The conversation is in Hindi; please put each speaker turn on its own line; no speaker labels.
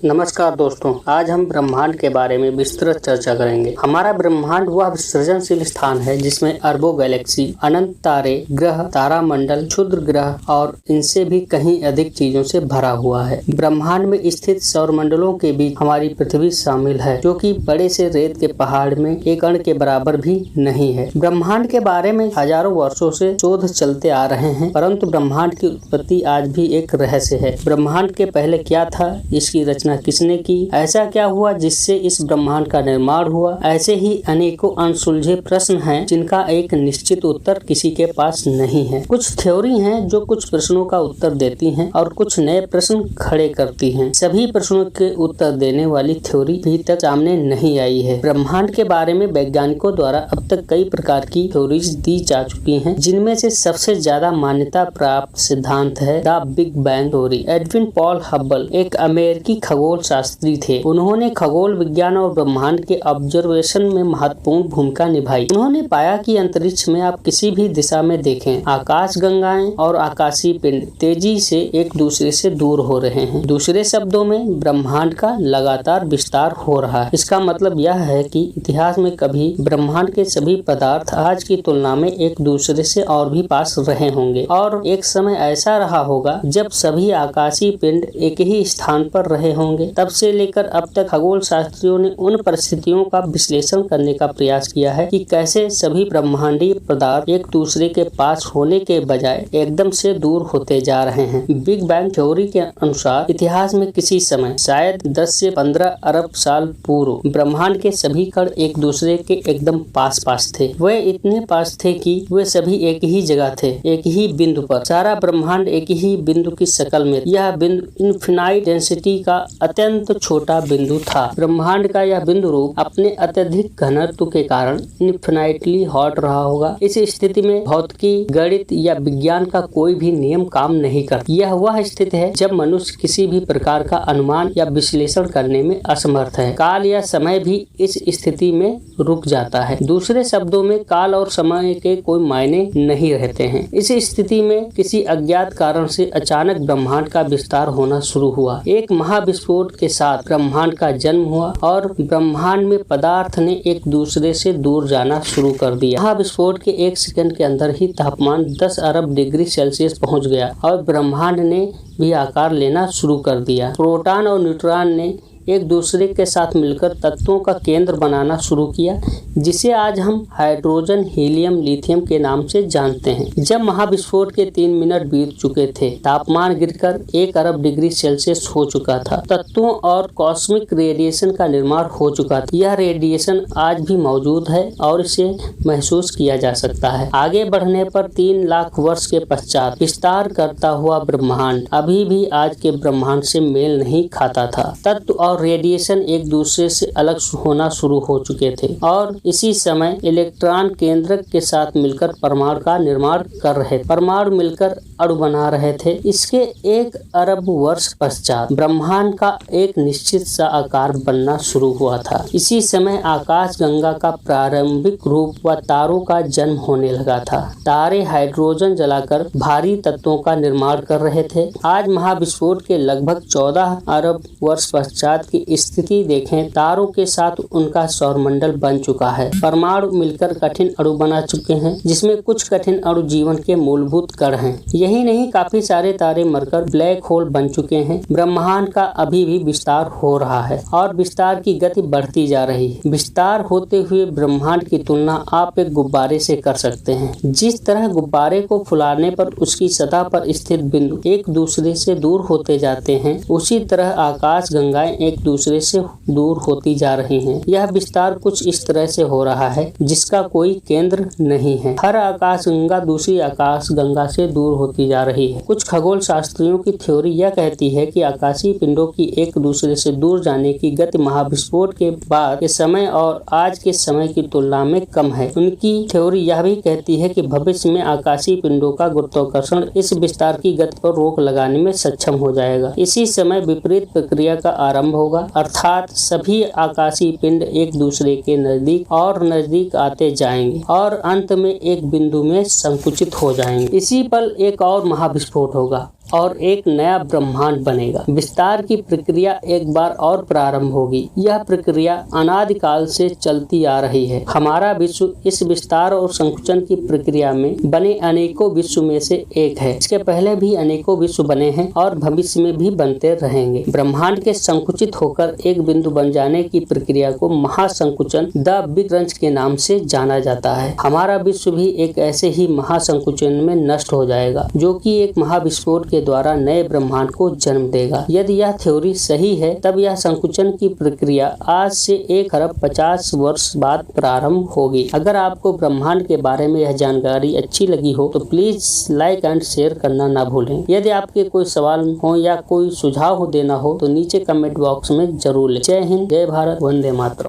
नमस्कार दोस्तों, आज हम ब्रह्मांड के बारे में विस्तृत चर्चा करेंगे। हमारा ब्रह्मांड वह सृजनशील स्थान है जिसमें अरबों गैलेक्सी, अनंत तारे, ग्रह, तारामंडल, क्षुद्र ग्रह और इनसे भी कहीं अधिक चीजों से भरा हुआ है। ब्रह्मांड में स्थित सौरमंडलों के बीच हमारी पृथ्वी शामिल है, जो कि बड़े से रेत के पहाड़ में एक कण के बराबर भी नहीं है। ब्रह्मांड के बारे में हजारों वर्षों से शोध चलते आ रहे हैं, परंतु ब्रह्मांड की उत्पत्ति आज भी एक रहस्य है। ब्रह्मांड के पहले क्या था, इसकी रचना किसने की, ऐसा क्या हुआ जिससे इस ब्रह्मांड का निर्माण हुआ। ऐसे ही अनेकों अनसुलझे प्रश्न हैं जिनका एक निश्चित उत्तर किसी के पास नहीं है। कुछ थ्योरी हैं जो कुछ प्रश्नों का उत्तर देती हैं और कुछ नए प्रश्न खड़े करती हैं। सभी प्रश्नों के उत्तर देने वाली थ्योरी अभी तक सामने नहीं आई है। ब्रह्मांड के बारे में वैज्ञानिकों द्वारा अब तक कई प्रकार की थ्योरीज दी जा चुकी हैं, जिनमें से सबसे ज्यादा मान्यता प्राप्त सिद्धांत है the big bang theory. Edwin Paul Hubble एक अमेरिकी खगोल शास्त्री थे। उन्होंने खगोल विज्ञान और ब्रह्मांड के ऑब्जर्वेशन में महत्वपूर्ण भूमिका निभाई। उन्होंने पाया कि अंतरिक्ष में आप किसी भी दिशा में देखें, आकाश गंगाएं और आकाशीय पिंड तेजी से एक दूसरे से दूर हो रहे हैं। दूसरे शब्दों में ब्रह्मांड का लगातार विस्तार हो रहा है। इसका मतलब यह है कि इतिहास में कभी ब्रह्मांड के सभी पदार्थ आज की तुलना में एक दूसरे से और भी पास रहे होंगे, और एक समय ऐसा रहा होगा जब सभी आकाशीय पिंड एक ही स्थान पर रहे होंगे। तब से लेकर अब तक खगोल शास्त्रियों ने उन परिस्थितियों का विश्लेषण करने का प्रयास किया है कि कैसे सभी ब्रह्मांडीय पदार्थ एक दूसरे के पास होने के बजाय एकदम से दूर होते जा रहे हैं। बिग बैंग थ्योरी के अनुसार इतिहास में किसी समय, शायद 10 से 15 अरब साल पूर्व, ब्रह्मांड के सभी कण एक दूसरे के एकदम पास पास थे। वे इतने पास थे कि वे सभी एक ही जगह थे, एक ही बिंदु पर। सारा ब्रह्मांड एक ही बिंदु की शक्ल में। यह बिंदु इनफिनाइट डेंसिटी का अत्यंत छोटा बिंदु था। ब्रह्मांड का यह बिंदु रूप अपने अत्यधिक घनत्व के कारण इनफिनाइटली हॉट रहा होगा। इस स्थिति में भौतिकी, गणित या विज्ञान का कोई भी नियम काम नहीं करता। यह वह स्थिति है जब मनुष्य किसी भी प्रकार का अनुमान या विश्लेषण करने में असमर्थ है। काल या समय भी इस स्थिति में रुक जाता है। दूसरे शब्दों में काल और समय के कोई मायने नहीं रहते हैं। इस स्थिति में किसी अज्ञात कारण से अचानक ब्रह्मांड का विस्तार होना शुरू हुआ। एक महाविस्फोट के साथ ब्रह्मांड का जन्म हुआ और ब्रह्मांड में पदार्थ ने एक दूसरे से दूर जाना शुरू कर दिया। महाविस्फोट के 1 सेकंड के अंदर ही तापमान 10 अरब डिग्री सेल्सियस पहुंच गया और ब्रह्मांड ने भी आकार लेना शुरू कर दिया। प्रोटॉन और न्यूट्रॉन ने एक दूसरे के साथ मिलकर तत्वों का केंद्र बनाना शुरू किया, जिसे आज हम हाइड्रोजन, हीलियम, लिथियम के नाम से जानते हैं। जब महाविस्फोट के 3 मिनट बीत चुके थे, तापमान गिरकर 1 अरब डिग्री सेल्सियस हो चुका था। तत्वों और कॉस्मिक रेडिएशन का निर्माण हो चुका था। यह रेडिएशन आज भी मौजूद है और इसे महसूस किया जा सकता है। आगे बढ़ने पर 3 लाख वर्ष के पश्चात विस्तार करता हुआ ब्रह्मांड अभी भी आज के ब्रह्मांड से मेल नहीं खाता था। तत्व और रेडिएशन एक दूसरे से अलग होना शुरू हो चुके थे और इसी समय इलेक्ट्रॉन केंद्रक के साथ मिलकर परमाणु का निर्माण कर रहे। परमाणु मिलकर अणु बना रहे थे। इसके 1 अरब वर्ष पश्चात ब्रह्मांड का एक निश्चित सा आकार बनना शुरू हुआ था। इसी समय आकाश गंगा का प्रारंभिक रूप व तारों का जन्म होने लगा था। तारे हाइड्रोजन जलाकर भारी तत्वों का निर्माण कर रहे थे। आज महाविस्फोट के लगभग 14 अरब वर्ष पश्चात की स्थिति देखें, तारों के साथ उनका सौरमंडल बन चुका है। परमाणु मिलकर कठिन अणु बना चुके हैं, जिसमें कुछ कठिन अणु जीवन के मूलभूत कण हैं। यही नहीं, काफी सारे तारे मरकर ब्लैक होल बन चुके हैं। ब्रह्मांड का अभी भी विस्तार हो रहा है और विस्तार की गति बढ़ती जा रही है। विस्तार होते हुए ब्रह्मांड की तुलना आप एक गुब्बारे से कर सकते हैं। जिस तरह गुब्बारे को फुलाने पर उसकी सतह पर स्थित बिंदु एक दूसरे से दूर होते जाते हैं, उसी तरह आकाश गंगाएं एक दूसरे से दूर होती जा रही हैं। यह विस्तार कुछ इस तरह से हो रहा है जिसका कोई केंद्र नहीं है। हर आकाश गंगा दूसरी आकाश गंगा से दूर होती जा रही है। कुछ खगोल शास्त्रियों की थ्योरी यह कहती है कि आकाशीय पिंडों की एक दूसरे से दूर जाने की गति महाविस्फोट के बाद के समय और आज के समय की तुलना में कम है। उनकी थ्योरी यह भी कहती है कि भविष्य में आकाशीय पिंडों का गुरुत्वाकर्षण इस विस्तार की गति पर रोक लगाने में सक्षम हो जाएगा। इसी समय विपरीत प्रक्रिया का आरंभ होगा, अर्थात सभी आकाशीय पिंड एक दूसरे के नजदीक और नजदीक आते जाएंगे और अंत में एक बिंदु में संकुचित हो जाएंगे। इसी पल एक और महाविस्फोट होगा और एक नया ब्रह्मांड बनेगा। विस्तार की प्रक्रिया एक बार और प्रारंभ होगी। यह प्रक्रिया अनादिकाल से चलती आ रही है। हमारा विश्व इस विस्तार और संकुचन की प्रक्रिया में बने अनेकों विश्व में से एक है। इसके पहले भी अनेकों विश्व बने हैं और भविष्य में भी बनते रहेंगे। ब्रह्मांड के संकुचित होकर एक बिंदु बन जाने की प्रक्रिया को महासंकुचन द बिग क्रंच के नाम से जाना जाता है। हमारा विश्व भी एक ऐसे ही महासंकुचन में नष्ट हो जाएगा, जो कि एक महाविस्फोट के द्वारा नए ब्रह्मांड को जन्म देगा। यदि यह थ्योरी सही है, तब यह संकुचन की प्रक्रिया आज से 1,50 वर्ष बाद प्रारंभ होगी। अगर आपको ब्रह्मांड के बारे में यह जानकारी अच्छी लगी हो तो प्लीज लाइक एंड शेयर करना ना भूलें। यदि आपके कोई सवाल हो या कोई सुझाव देना हो तो नीचे कमेंट बॉक्स में जरूर लिखें। जय हिंद, जय भारत, वंदे मातरम।